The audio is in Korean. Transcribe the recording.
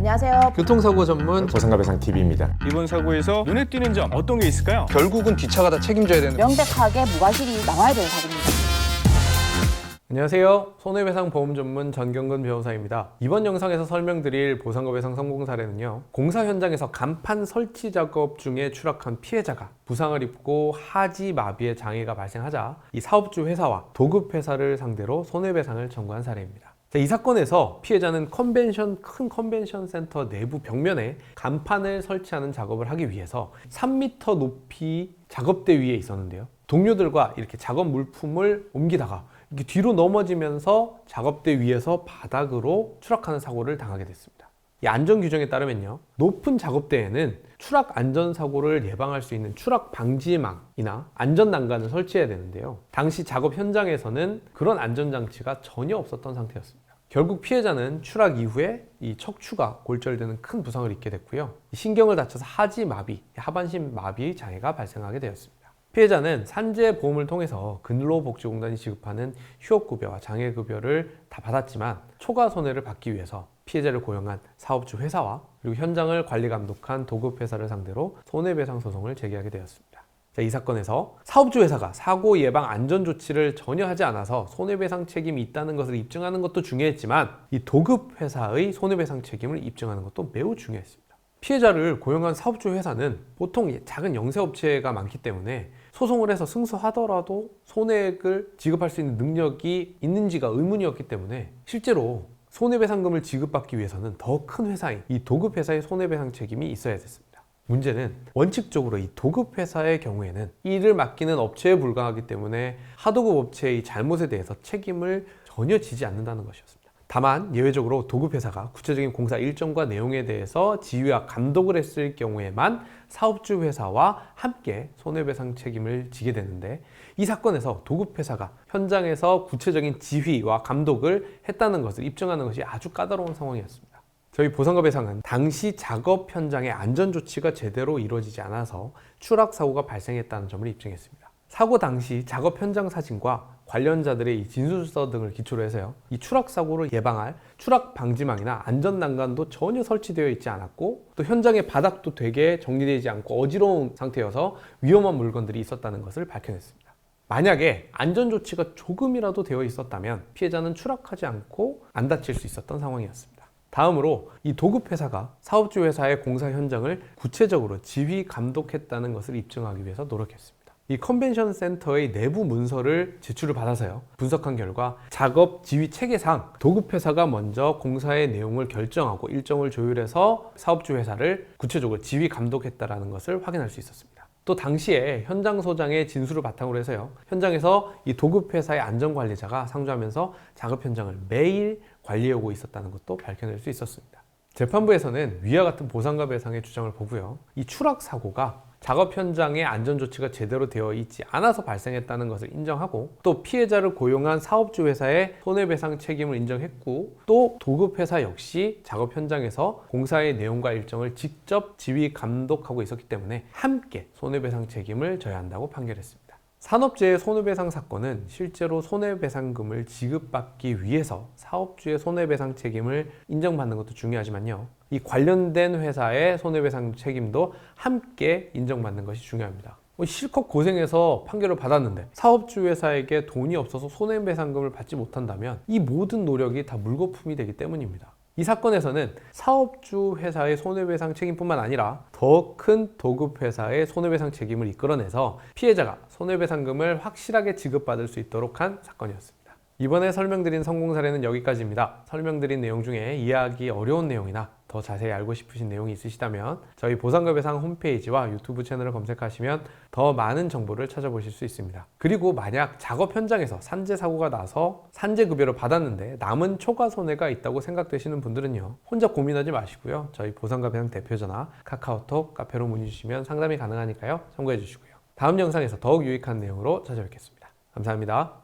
안녕하세요. 교통사고 전문 보상가배상TV입니다. 이번 사고에서 눈에 띄는 점 어떤 게 있을까요? 결국은 뒷차가 다 책임져야 되는. 명백하게 무과실이 나와야 되는 사고입니다. 안녕하세요. 손해배상 보험 전문 전경근 변호사입니다. 이번 영상에서 설명드릴 보상가배상 성공 사례는요, 공사 현장에서 간판 설치 작업 중에 추락한 피해자가 부상을 입고 하지 마비의 장애가 발생하자 이 사업주 회사와 도급회사를 상대로 손해배상을 청구한 사례입니다. 이 사건에서 피해자는 큰 컨벤션 센터 내부 벽면에 간판을 설치하는 작업을 하기 위해서 3m 높이 작업대 위에 있었는데요. 동료들과 이렇게 작업 물품을 옮기다가 이렇게 뒤로 넘어지면서 작업대 위에서 바닥으로 추락하는 사고를 당하게 됐습니다. 이 안전 규정에 따르면요, 높은 작업대에는 추락 안전사고를 예방할 수 있는 추락 방지망이나 안전난간을 설치해야 되는데요. 당시 작업 현장에서는 그런 안전장치가 전혀 없었던 상태였습니다. 결국 피해자는 추락 이후에 이 척추가 골절되는 큰 부상을 입게 됐고요. 신경을 다쳐서 하지 마비, 하반신 마비 장애가 발생하게 되었습니다. 피해자는 산재보험을 통해서 근로복지공단이 지급하는 휴업급여와 장애급여를 다 받았지만 초과 손해를 받기 위해서 피해자를 고용한 사업주 회사와 그리고 현장을 관리감독한 도급회사를 상대로 손해배상 소송을 제기하게 되었습니다. 이 사건에서 사업주 회사가 사고 예방 안전 조치를 전혀 하지 않아서 손해배상 책임이 있다는 것을 입증하는 것도 중요했지만 이 도급회사의 손해배상 책임을 입증하는 것도 매우 중요했습니다. 피해자를 고용한 사업주 회사는 보통 작은 영세업체가 많기 때문에 소송을 해서 승소하더라도 손해액을 지급할 수 있는 능력이 있는지가 의문이었기 때문에 실제로 손해배상금을 지급받기 위해서는 더 큰 회사인 이 도급회사의 손해배상 책임이 있어야 됐습니다. 문제는 원칙적으로 이 도급회사의 경우에는 일을 맡기는 업체에 불과하기 때문에 하도급 업체의 잘못에 대해서 책임을 전혀 지지 않는다는 것이었습니다. 다만 예외적으로 도급회사가 구체적인 공사 일정과 내용에 대해서 지휘와 감독을 했을 경우에만 사업주 회사와 함께 손해배상 책임을 지게 되는데, 이 사건에서 도급회사가 현장에서 구체적인 지휘와 감독을 했다는 것을 입증하는 것이 아주 까다로운 상황이었습니다. 저희 보상가배상은 당시 작업 현장의 안전조치가 제대로 이루어지지 않아서 추락사고가 발생했다는 점을 입증했습니다. 사고 당시 작업 현장 사진과 관련자들의 이 진술서 등을 기초로 해서요, 이 추락사고를 예방할 추락 방지망이나 안전난간도 전혀 설치되어 있지 않았고, 또 현장의 바닥도 되게 정리되지 않고 어지러운 상태여서 위험한 물건들이 있었다는 것을 밝혀냈습니다. 만약에 안전조치가 조금이라도 되어 있었다면 피해자는 추락하지 않고 안 다칠 수 있었던 상황이었습니다. 다음으로 이 도급회사가 사업주 회사의 공사 현장을 구체적으로 지휘 감독했다는 것을 입증하기 위해서 노력했습니다. 이 컨벤션 센터의 내부 문서를 제출을 받아서요, 분석한 결과 작업 지휘 체계상 도급회사가 먼저 공사의 내용을 결정하고 일정을 조율해서 사업주 회사를 구체적으로 지휘 감독했다는 것을 확인할 수 있었습니다. 또 당시에 현장 소장의 진술을 바탕으로 해서요, 현장에서 이 도급회사의 안전관리자가 상주하면서 작업 현장을 매일 관리하고 있었다는 것도 밝혀낼 수 있었습니다. 재판부에서는 위와 같은 보상가배상의 주장을 보고요, 이 추락 사고가 작업 현장의 안전조치가 제대로 되어 있지 않아서 발생했다는 것을 인정하고, 또 피해자를 고용한 사업주 회사의 손해배상 책임을 인정했고, 또 도급회사 역시 작업 현장에서 공사의 내용과 일정을 직접 지휘 감독하고 있었기 때문에 함께 손해배상 책임을 져야 한다고 판결했습니다. 산업재해 손해배상 사건은 실제로 손해배상금을 지급받기 위해서 사업주의 손해배상 책임을 인정받는 것도 중요하지만요, 이 관련된 회사의 손해배상 책임도 함께 인정받는 것이 중요합니다. 실컷 고생해서 판결을 받았는데 사업주 회사에게 돈이 없어서 손해배상금을 받지 못한다면 이 모든 노력이 다 물거품이 되기 때문입니다. 이 사건에서는 사업주 회사의 손해배상 책임뿐만 아니라 더 큰 도급회사의 손해배상 책임을 이끌어내서 피해자가 손해배상금을 확실하게 지급받을 수 있도록 한 사건이었습니다. 이번에 설명드린 성공 사례는 여기까지입니다. 설명드린 내용 중에 이해하기 어려운 내용이나 더 자세히 알고 싶으신 내용이 있으시다면 저희 보상가배상 홈페이지와 유튜브 채널을 검색하시면 더 많은 정보를 찾아보실 수 있습니다. 그리고 만약 작업 현장에서 산재 사고가 나서 산재급여를 받았는데 남은 초과 손해가 있다고 생각되시는 분들은요, 혼자 고민하지 마시고요, 저희 보상가배상 대표전화 카카오톡, 카페로 문의 주시면 상담이 가능하니까요, 참고해 주시고요. 다음 영상에서 더욱 유익한 내용으로 찾아뵙겠습니다. 감사합니다.